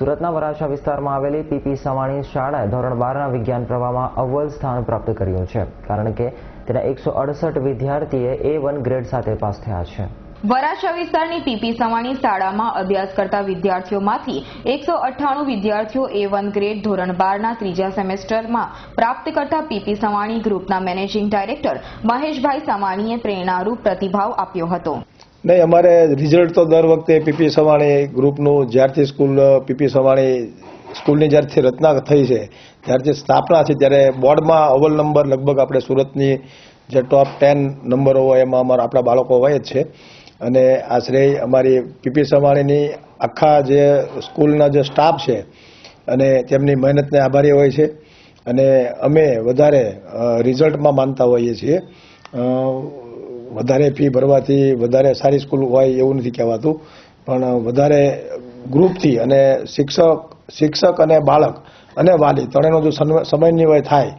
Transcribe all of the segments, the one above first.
સુરતના વરાછા વિસ્તારમાં આવેલી પીપી સવાણી શાળાએ ધોરણ 12ના વિજ્ઞાન પ્રવાહમાં અવ્વલ સ્થાન પ્રાપ્ત કર્યું છે, કારણ કે તેના 168 વિદ્યાર્થીએ A1 ગ્રેડ સાથે પાસ થયા છે. વરાછા વિસ્તારની પીપી સવાણી શાળામાં અભ્યાસ કરતા વિદ્યાર્થીઓમાંથી 198 વિદ્યાર્થીઓ A1 ગ્રેડ ધોરણ 12ના ત્રીજા સેમેસ્ટરમાં પ્રાપ્ત કરતા પીપી સવાણી ગ્રુપના મેનેજિંગ ડાયરેક્ટર મહેશભાઈ સવાણીએ પ્રેરણારૂપ પ્રતિભાવ આપ્યો હતો. નહીં, અમારે રિઝલ્ટ તો દર વખતે પીપી સવાણી ગ્રુપનું જ્યારથી પીપી સવાણી સ્કૂલની જ્યારથી રચના થઈ છે, જ્યારથી સ્થાપના છે, ત્યારે બોર્ડમાં અવ્વલ નંબર લગભગ આપણે સુરતની જે ટોપ 10 નંબરો હોય એમાં આપણા બાળકો હોય જ છે. અને આશરે અમારી પીપી સવાણીની આખા જે સ્કૂલના જે સ્ટાફ છે અને તેમની મહેનતને આભારી હોય છે. અને અમે વધારે રિઝલ્ટમાં માનતા હોઈએ છીએ. વધારે ફી ભરવાથી વધારે સારી સ્કૂલ હોય એવું નથી કહેવાતું, પણ વધારે ગ્રુપથી અને શિક્ષક અને બાળક અને વાલી ત્રણેયનો જો સમન્વય થાય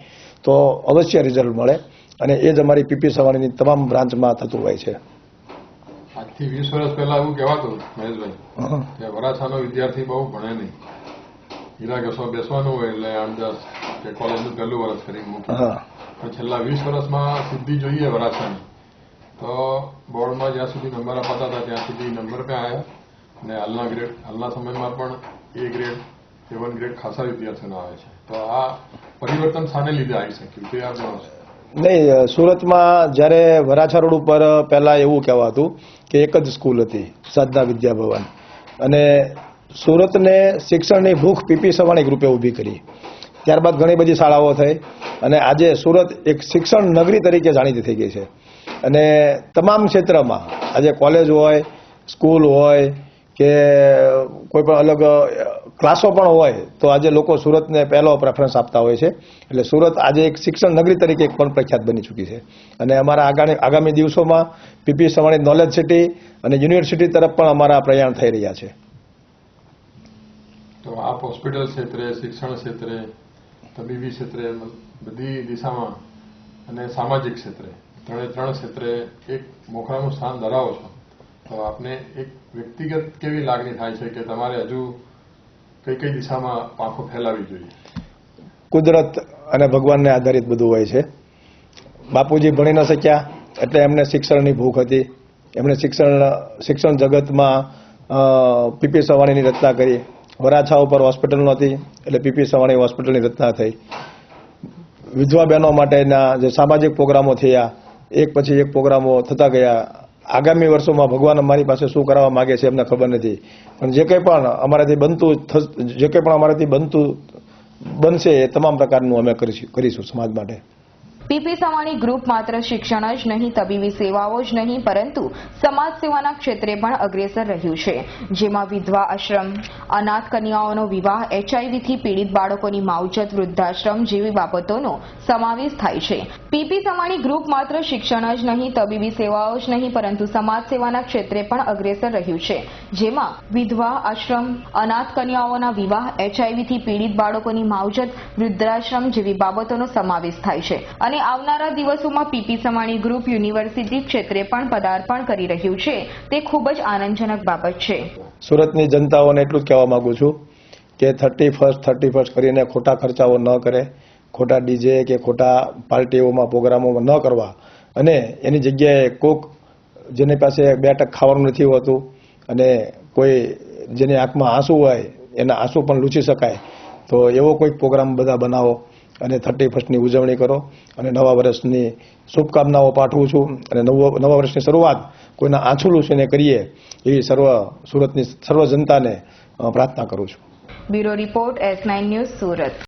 તો અવશ્ય રિઝલ્ટ મળે. અને એ જ અમારી પીપી સવાણીની તમામ બ્રાન્ચમાં થતું હોય છે. આજથી 20 વર્ષ પહેલા એવું કહેવાતું મહેશભાઈ કે વરાછાનો વિદ્યાર્થી બહુ ભણે નહીં, હીરા બેસવાનું હોય એટલે 8-10 કે કોલેજનું પહેલું વર્ષ કરી મૂક્યું. પણ છેલ્લા 20 વર્ષમાં સિદ્ધિ જોઈએ વરાછાની, તો બોર્ડમાં જ્યાં સુધી નંબર અપાતા હતા ત્યાં સુધી નંબર પણ આવ્યા અને હાલના સમયમાં પણ A ગ્રેડ A1 ગ્રેડ ખાસા વિદ્યાર્થીઓને આવે છે. તો આ પરિવર્તન શાને લીધે આવી શક્યું તે આપ જણાવશો? નહીં, સુરતમાં જ્યારે વરાછા રોડ ઉપર પહેલાં એવું કહેવાતું કે એક જ સ્કૂલ હતી, સાધના વિદ્યાભવન, અને સુરતને શિક્ષણની ભૂખ પીપી સવાણી ગ્રુપે ઊભી કરી. ત્યારબાદ ઘણી બધી શાળાઓ થઈ અને આજે સુરત એક શિક્ષણ નગરી તરીકે જાણીતી થઈ ગઈ છે. અને તમામ ક્ષેત્રમાં આજે કોલેજ હોય, સ્કૂલ હોય કે કોઈ પણ અલગ ક્લાસો પણ હોય તો આજે લોકો સુરતને પહેલો પ્રેફરન્સ આપતા હોય છે. એટલે સુરત આજે એક શિક્ષણ નગરી તરીકે પણ પ્રખ્યાત બની ચૂકી છે. અને અમારા આગામી દિવસોમાં પીપી સવાણી નોલેજ સિટી અને યુનિવર્સિટી તરફ પણ અમારા પ્રયાણ થઈ રહ્યા છે. તો આપ હોસ્પિટલ ક્ષેત્રે, શિક્ષણ ક્ષેત્રે, તબીબી ક્ષેત્રે, બધી દિશામાં અને સામાજિક ક્ષેત્રે ત્રણ ક્ષેત્રે એક મોખરાનું સ્થાન ધરાવો છો, તો આપને એક વ્યક્તિગત કેવી લાગણી થાય છે કે તમારે હજુ કઈ દિશામાં પાંખો ફેલાવી જોઈએ? કુદરત અને ભગવાનને આધારિત બધું હોય છે. બાપુજી ભણી ન શક્યા એટલે એમને શિક્ષણની ભૂખ હતી. એમણે શિક્ષણ જગતમાં પીપી સવાણીની રચના કરી. વરાછા ઉપર હોસ્પિટલ નહોતી એટલે પીપી સવાણી હોસ્પિટલની રચના થઈ. વિધવા બહેનો માટેના જે સામાજિક પ્રોગ્રામો થયા, એક પછી એક પ્રોગ્રામો થતા ગયા. આગામી વર્ષોમાં ભગવાન અમારી પાસે શું કરાવવા માગે છે એમને ખબર નથી, પણ જે કંઈ પણ અમારાથી બનતું બનશે એ તમામ પ્રકારનું અમે કરીશું સમાજ માટે. પીપી સવાણી ગ્રુપ માત્ર શિક્ષણ જ નહીં, તબીબી સેવાઓ જ નહીં, પરંતુ સમાજ સેવાના ક્ષેત્રે પણ અગ્રેસર રહ્યું છે, જેમાં વિધવા આશ્રમ, અનાથ કન્યાઓનો વિવાહ, HIV થી પીડિત બાળકોની માવજત, વૃદ્ધાશ્રમ જેવી બાબતોનો સમાવેશ થાય છે. પીપી સવાણી ગ્રુપ માત્ર શિક્ષણ જ નહીં, તબીબી સેવાઓ જ નહીં, પરંતુ સમાજ સેવાના ક્ષેત્રે પણ અગ્રેસર રહ્યું છે, જેમાં વિધવા આશ્રમ, અનાથ કન્યાઓના વિવાહ, HIV થી પીડિત બાળકોની માવજત, વૃદ્ધાશ્રમ જેવી બાબતોનો સમાવેશ થાય છે. અને આવનારા દિવસોમાં પીપી સવાણી ગ્રુપ યુનિવર્સિટી ક્ષેત્રે પણ પદાર્પણ કરી રહ્યું છે, તે ખૂબ જ આનંદજનક બાબત છે. સુરતની જનતાઓને એટલું જ કહેવા માંગુ છું કે 31st કરીને ખોટા ખર્ચાઓ ન કરે, ખોટા ડીજે કે ખોટા પાર્ટીઓમાં પ્રોગ્રામોમાં ન કરવા, અને એની જગ્યાએ કોક જેની પાસે 2 ટક ખાવાનું નથી હોતું અને કોઈ જેની આંખમાં આંસુ હોય એના આંસુ પણ લૂછી શકાય, તો એવો કોઈ પ્રોગ્રામ બધા બનાવો અને 31સ્ટની ઉજવણી કરો. અને નવા વર્ષની શુભકામનાઓ પાઠવું છું. અને નવા વર્ષની શરૂઆત કોઈના આંસુ લૂછીને કરીએ એવી સુરતની સર્વ જનતાને પ્રાર્થના કરું છું. Bureau report S9 news, Surat.